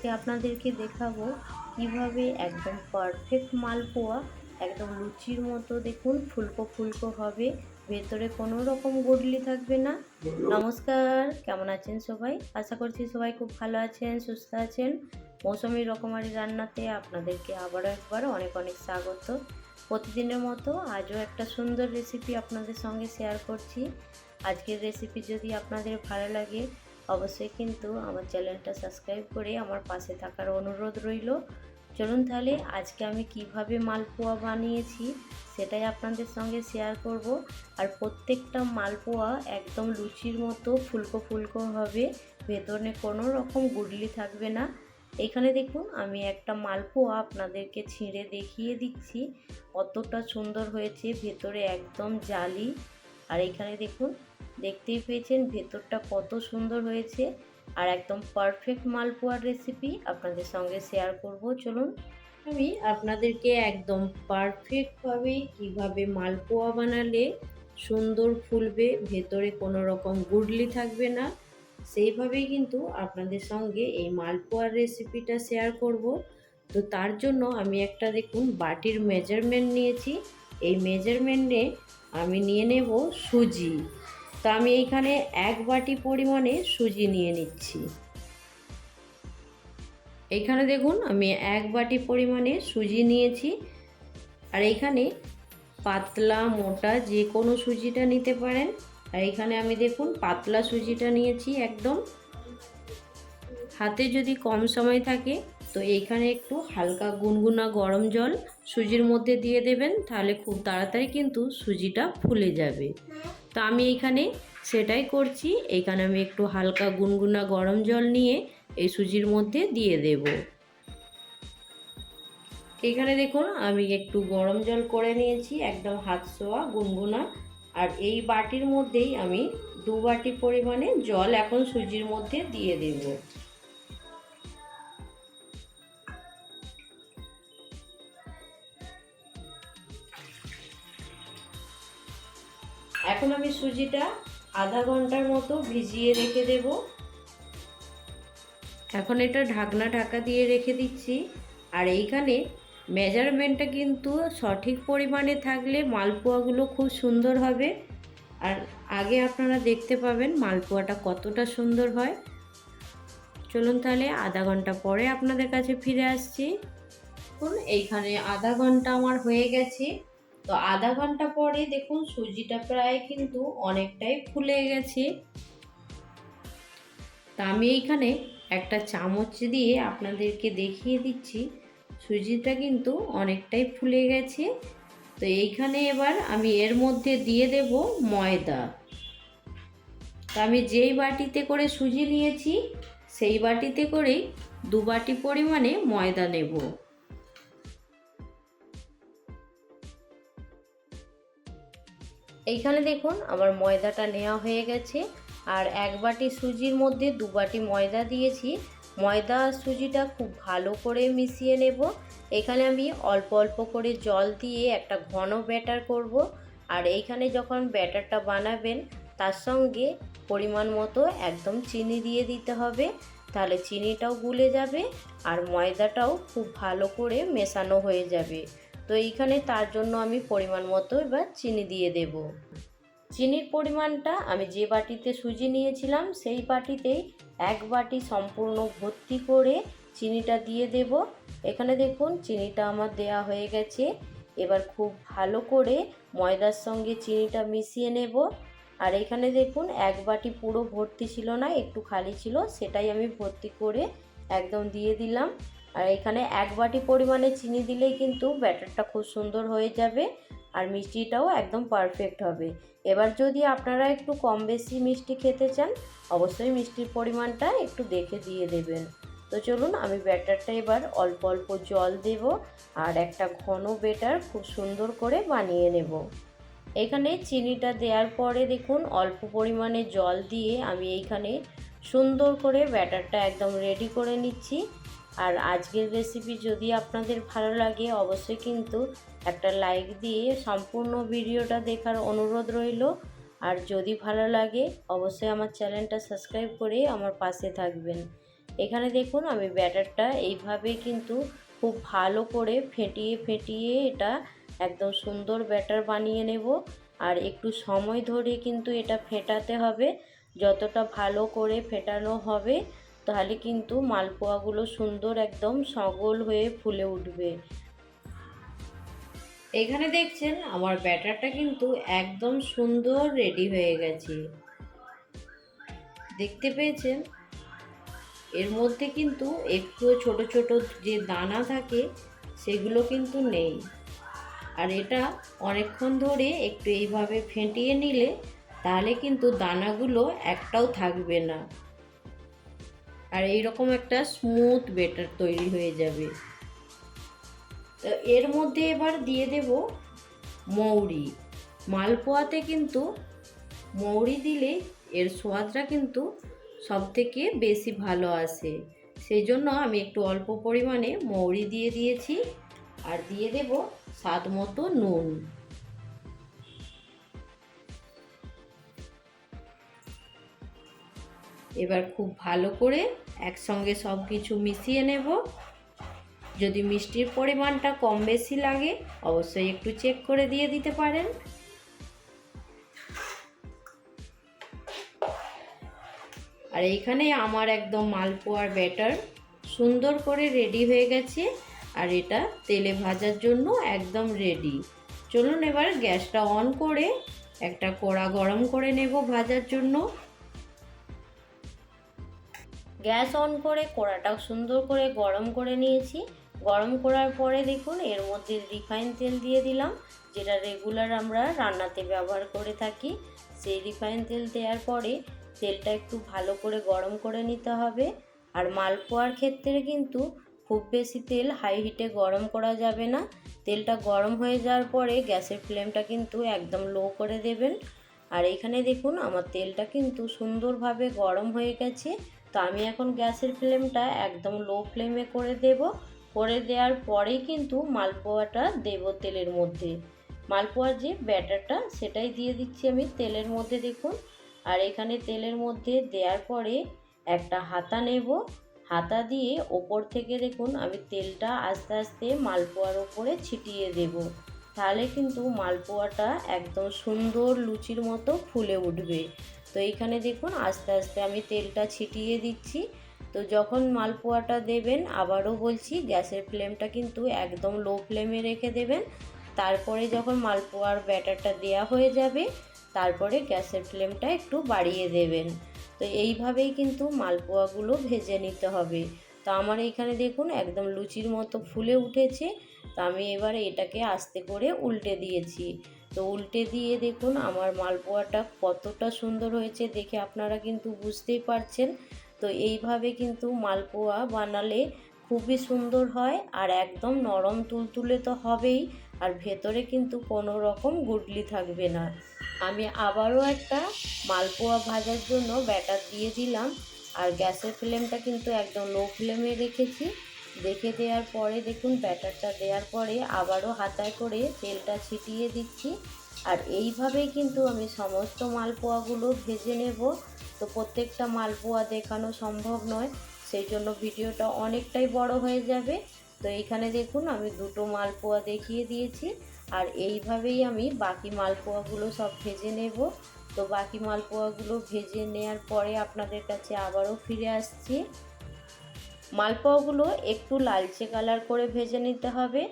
আজকে আপনাদেরকে দেখাবো কিভাবে একদম পারফেক্ট মালপোয়া একদম লুচির মতো দেখুন ফুলকো ফুলকো হবে, ভেতরে কোনো রকম গুটলি থাকবে না। নমস্কার, কেমন আছেন সবাই? আশা করছি সবাই খুব ভালো আছেন, সুস্থ আছেন। মৌসুমি রকমারি রান্নাতে আপনাদেরকে আবারও একবার অনেক অনেক স্বাগত। প্রতিদিনের মতো আজও একটা সুন্দর রেসিপি আপনাদের সঙ্গে শেয়ার করছি। আজকের রেসিপি যদি আপনাদের ভালো লাগে অবশ্যই কিন্তু আমার চ্যানেলটা সাবস্ক্রাইব করে আমার পাশে থাকার অনুরোধ রইল। চলুন তাহলে আজকে আমি কিভাবে মালপোয়া বানিয়েছি সেটাই আপনাদের সঙ্গে শেয়ার করব। আর প্রত্যেকটা মালপোয়া একদম লুচির মতো ফুলকো ফুলকো হবে, ভেতরে কোনো রকম গুডলি থাকবে না। এখানে দেখুন আমি একটা মালপোয়া আপনাদেরকে ছিঁড়ে দেখিয়ে দিচ্ছি, কতটা সুন্দর হয়েছে, ভেতরে একদম জালি। আর এখানে দেখুন, দেখতেই পেয়েছেন ভেতরটা কত সুন্দর হয়েছে। আর একদম পারফেক্ট মালপোয়ার রেসিপি আপনাদের সঙ্গে শেয়ার করব। চলুন আমি আপনাদেরকে একদম পারফেক্টভাবে কিভাবে মালপোয়া বানালে সুন্দর ফুলবে, ভেতরে কোনো রকম গুডলি থাকবে না, সেইভাবেই কিন্তু আপনাদের সঙ্গে এই মালপোয়ার রেসিপিটা শেয়ার করব। তো তার জন্য আমি একটা দেখুন বাটির মেজারমেন্ট নিয়েছি। এই মেজারমেন্টে আমি নিয়ে নেব সুজি। তো আমি এইখানে 1 বাটি পরিমাণে সুজি নিয়ে নিচ্ছি। এইখানে দেখুন আমি 1 বাটি পরিমাণে সুজি নিয়েছি। আর এইখানে পাতলা মোটা যে কোনো সুজিটা নিতে পারেন। আর এইখানে আমি দেখুন পাতলা সুজিটা নিয়েছি একদম। হাতে যদি কম সময় থাকে তো এইখানে একটু হালকা গুনগুনা গরম জল সুজির মধ্যে দিয়ে দেবেন, তাহলে খুব তাড়াতাড়ি কিন্তু সুজিটা ফুলে যাবে। তো আমি এইখানে সেটাই করছি। এইখানে আমি একটু হালকা গুনগুনা গরম জল নিয়ে এই সুজির মধ্যে দিয়ে দেব। এখানে দেখুন আমি একটু গরম জল করে নিয়েছি, একদম হাত ছোঁয়া গুনগুনা। আর এই বাটির মধ্যেই আমি 2 বাটি পরিমাণে জল এখন সুজির মধ্যে দিয়ে দেব। এখন আমি সুজিটা আধা ঘন্টার মতো ভিজিয়ে রেখে দেব। এখন এটা ঢাকা দিয়ে রেখে দিচ্ছি। আর এইখানে মেজারমেন্টটা কিন্তু সঠিক পরিমাণে থাকলে মালপোয়াগুলো খুব সুন্দর হবে। আর আগে আপনারা দেখতে পাবেন মালপোয়াটা কতটা সুন্দর হয়। চলুন তাহলে আধা ঘন্টা পরে আপনাদের কাছে ফিরে আসছি। দেখুন এইখানে আধা ঘন্টা আমার হয়ে গেছে। তো আধা ঘন্টা পরে দেখুন সুজিটা প্রায় কিন্তু অনেকটাই ফুলে গেছে। তা আমি এইখানে একটা চামচ দিয়ে আপনাদেরকে দেখিয়ে দিচ্ছি সুজিটা কিন্তু অনেকটাই ফুলে গেছে। তো এইখানে এবার আমি এর মধ্যে দিয়ে দেব ময়দা। তা আমি যেই বাটিতে করে সুজি নিয়েছি সেই বাটিতে করেই 2 বাটি পরিমাণে ময়দা নেব। এইখানে দেখুন আমার ময়দাটা নেওয়া হয়ে গেছে। আর 1 বাটি সুজির মধ্যে 2 বাটি ময়দা দিয়েছি। ময়দা আর সুজিটা খুব ভালো করে মিশিয়ে নেব। এখানে আমি অল্প অল্প করে জল দিয়ে একটা ঘন ব্যাটার করব। আর এইখানে যখন ব্যাটারটা বানাবেন তার সঙ্গে পরিমাণ মতো একদম চিনি দিয়ে দিতে হবে, তাহলে চিনিটাও গুলে যাবে আর ময়দাটাও খুব ভালো করে মেশানো হয়ে যাবে। তো এইখানে তার জন্য আমি পরিমাণ মতো এবার চিনি দিয়ে দেব। চিনির পরিমাণটা আমি যে বাটিতে সুজি নিয়েছিলাম সেই বাটিতেই 1 বাটি সম্পূর্ণ ভর্তি করে চিনিটা দিয়ে দেব। এখানে দেখুন চিনিটা আমার দেয়া হয়ে গেছে। এবার খুব ভালো করে ময়দার সঙ্গে চিনিটা মিশিয়ে নেব। আর এখানে দেখুন 1 বাটি পুরো ভর্তি ছিল না, একটু খালি ছিল, সেটাই আমি ভর্তি করে একদম দিয়ে দিলাম। আর এখানে 1 বাটি পরিমাণে চিনি দিলেই কিন্তু ব্যাটারটা খুব সুন্দর হয়ে যাবে আর মিষ্টিটাও একদম পারফেক্ট হবে। এবার যদি আপনারা একটু কম বেশি মিষ্টি খেতে চান অবশ্যই মিষ্টির পরিমাণটা একটু দেখে দিয়ে দেবেন। তো চলুন আমি ব্যাটারটা এবার অল্প অল্প জল দেব আর একটা ঘন ব্যাটার খুব সুন্দর করে বানিয়ে নেব। এখানে চিনিটা দেওয়ার পরে দেখুন অল্প পরিমাণে জল দিয়ে আমি এইখানে সুন্দর করে ব্যাটারটা একদম রেডি করে নিচ্ছি। আর আজকের রেসিপি যদি আপনাদের ভালো লাগে অবশ্যই কিন্তু একটা লাইক দিয়ে সম্পূর্ণ ভিডিওটা দেখার অনুরোধ রইল। আর যদি ভালো লাগে অবশ্যই আমার চ্যানেলটা সাবস্ক্রাইব করে আমার পাশে থাকবেন। এখানে দেখুন আমি ব্যাটারটা এইভাবে কিন্তু খুব ভালো করে ফেটিয়ে ফেটিয়ে এটা একদম সুন্দর ব্যাটার বানিয়ে নেব। আর একটু সময় ধরে কিন্তু এটা ফেটাতে হবে, যতটা ভালো করে ফেটানো হবে তাহলে কিন্তু মালপোয়াগুলো সুন্দর একদম সগোল হয়ে ফুলে উঠবে। এখানে দেখছেন আমার ব্যাটারটা কিন্তু একদম সুন্দর রেডি হয়ে গেছে, দেখতে পেয়েছেন? এর মধ্যে কিন্তু একটু ছোট ছোট যে দানা থাকে সেগুলো কিন্তু নেই। আর এটা অনেকক্ষণ ধরে একটু এইভাবে ফেটিয়ে নিলে তাহলে কিন্তু দানাগুলো একটাও থাকবে না, আর এইরকম একটা স্মুথ ব্যাটার তৈরি হয়ে যাবে। তো এর মধ্যে এবার দিয়ে দেব মৌরি। মালপোয়াতে কিন্তু মৌরি দিলে এর স্বাদটা কিন্তু সবথেকে বেশি ভালো আসে, সেই জন্য আমি একটু অল্প পরিমাণে মৌরি দিয়ে দিয়েছি। আর দিয়ে দেব স্বাদ মতো নুন। এবার খুব ভালো করে একসঙ্গে সব কিছু মিশিয়ে নেব। যদি মিষ্টির পরিমাণটা কম বেশি লাগে অবশ্যই একটু চেক করে দিয়ে দিতে পারেন। আর এইখানে আমার একদম মালপোয়ার ব্যাটার সুন্দর করে রেডি হয়ে গেছে, আর এটা তেলে ভাজার জন্য একদম রেডি। চলুন এবার গ্যাসটা অন করে একটা কড়া গরম করে নেব ভাজার জন্য। গ্যাস অন করে কড়াটা সুন্দর করে গরম করে নিয়েছি। গরম করার পরে দেখুন এর মধ্যে রিফাইন তেল দিয়ে দিলাম, যেটা রেগুলার আমরা রান্নাতে ব্যবহার করে থাকি। সেই রিফাইন তেল দেওয়ার পরে তেলটা একটু ভালো করে গরম করে নিতে হবে। আর মালপোয়ার ক্ষেত্রে কিন্তু খুব বেশি তেল হাই হিটে গরম করা যাবে না। তেলটা গরম হয়ে যাওয়ার পরে গ্যাসের ফ্লেমটা কিন্তু একদম লো করে দেবেন। আর এখানে দেখুন আমার তেলটা কিন্তু সুন্দরভাবে গরম হয়ে গেছে। তো আমি এখন গ্যাসের ফ্লেমটা একদম লো ফ্লেমে করে দেব। করে দেওয়ার পরেই কিন্তু মালপোয়াটা দেব তেলের মধ্যে। মালপোয়ার যে ব্যাটারটা সেটাই দিয়ে দিচ্ছি আমি তেলের মধ্যে দেখুন। আর এখানে তেলের মধ্যে দেওয়ার পরে একটা হাতা নেব, হাতা দিয়ে ওপর থেকে দেখুন আমি তেলটা আস্তে আস্তে মালপোয়ার ওপরে ছিটিয়ে দেব। তাহলে কিন্তু মালপোয়াটা একদম সুন্দর লুচির মতো ফুলে উঠবে। তো এইখানে দেখুন আস্তে আস্তে আমি তেলটা ছিটিয়ে দিচ্ছি। তো যখন মালপোয়াটা দেবেন আবারও বলছি গ্যাসের ফ্লেমটা কিন্তু একদম লো ফ্লেমে রেখে দেবেন। তারপরে যখন মালপোয়ার ব্যাটারটা দেয়া হয়ে যাবে তারপরে গ্যাসের ফ্লেমটা একটু বাড়িয়ে দেবেন। তো এইভাবেই কিন্তু মালপোয়াগুলো ভেজে নিতে হবে। তো আমার এইখানে দেখুন একদম লুচির মতো ফুলে উঠেছে। তো আমি এবারে এটাকে আস্তে করে উল্টে দিয়েছি। তো উল্টে দিয়ে দেখুন আমার মালপোয়াটা কতটা সুন্দর হয়েছে দেখে আপনারা কিন্তু বুঝতেই পারছেন। তো এইভাবে কিন্তু মালপোয়া বানালে খুবই সুন্দর হয়, আর একদম নরম তুলতুলে তো হবেই, আর ভেতরে কিন্তু কোনো রকম গুটলি থাকবে না। আমি আবারও একটা মালপোয়া ভাজার জন্য ব্যাটার দিয়ে দিলাম, আর গ্যাসের ফ্লেমটা কিন্তু একদম লো ফ্লেমে রেখেছি। রেখে দেওয়ার পরে দেখুন ব্যাটারটা দেওয়ার পরে আবারও হাতায় করে তেলটা ছিটিয়ে দিচ্ছি। আর এইভাবেই কিন্তু আমি সমস্ত মালপোয়াগুলো ভেজে নেব। তো প্রত্যেকটা মালপোয়া দেখানো সম্ভব নয়, সেই জন্য ভিডিওটা অনেকটাই বড় হয়ে যাবে। তো এইখানে দেখুন আমি দুটো মালপোয়া দেখিয়ে দিয়েছি, আর এইভাবেই আমি বাকি মালপোয়াগুলো সব ভেজে নেব। তো বাকি মালপোয়াগুলো ভেজে নেওয়ার পরে আপনাদের কাছে আবারও ফিরে আসছি। মালপোয়াগুলো একটু লালচে কালার করে ভেজে নিতে হবে।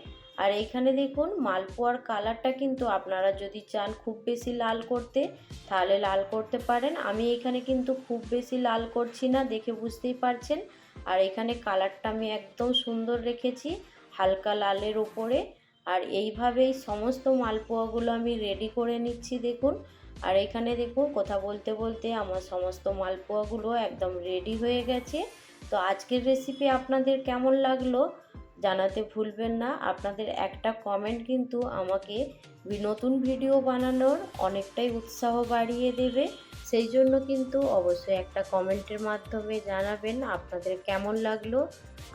আর এইখানে দেখুন মালপোয়ার কালারটা কিন্তু আপনারা যদি চান খুব বেশি লাল করতে তাহলে লাল করতে পারেন। আমি এখানে কিন্তু খুব বেশি লাল করছি না, দেখে বুঝতেই পারছেন। আর এখানে কালারটা আমি একদম সুন্দর রেখেছি হালকা লালের ওপরে। আর এইভাবেই সমস্ত মালপোয়াগুলো আমি রেডি করে নিচ্ছি দেখুন। আর এখানে দেখুন কথা বলতে বলতে আমার সমস্ত মালপোয়াগুলো একদম রেডি হয়ে গেছে। তো আজকের রেসিপি আপনাদের কেমন লাগলো জানাতে ভুলবেন না। আপনাদের একটা কমেন্ট কিন্তু আমাকে নতুন ভিডিও বানানোর অনেকটাই উৎসাহ বাড়িয়ে দেবে। সেই জন্য কিন্তু অবশ্যই একটা কমেন্টের মাধ্যমে জানাবেন আপনাদের কেমন লাগলো,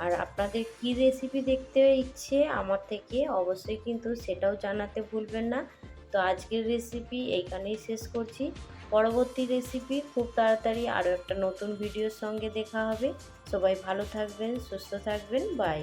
আর আপনাদের কি রেসিপি দেখতে ইচ্ছে আমার থেকে অবশ্যই কিন্তু সেটাও জানাতে ভুলবেন না। তো আজকের রেসিপি এইখানেই শেষ করছি। পরবর্তী রেসিপি খুব তাড়াতাড়ি আরও একটা নতুন ভিডিওর সঙ্গে দেখা হবে। সবাই ভালো থাকবেন, সুস্থ থাকবেন, বাই।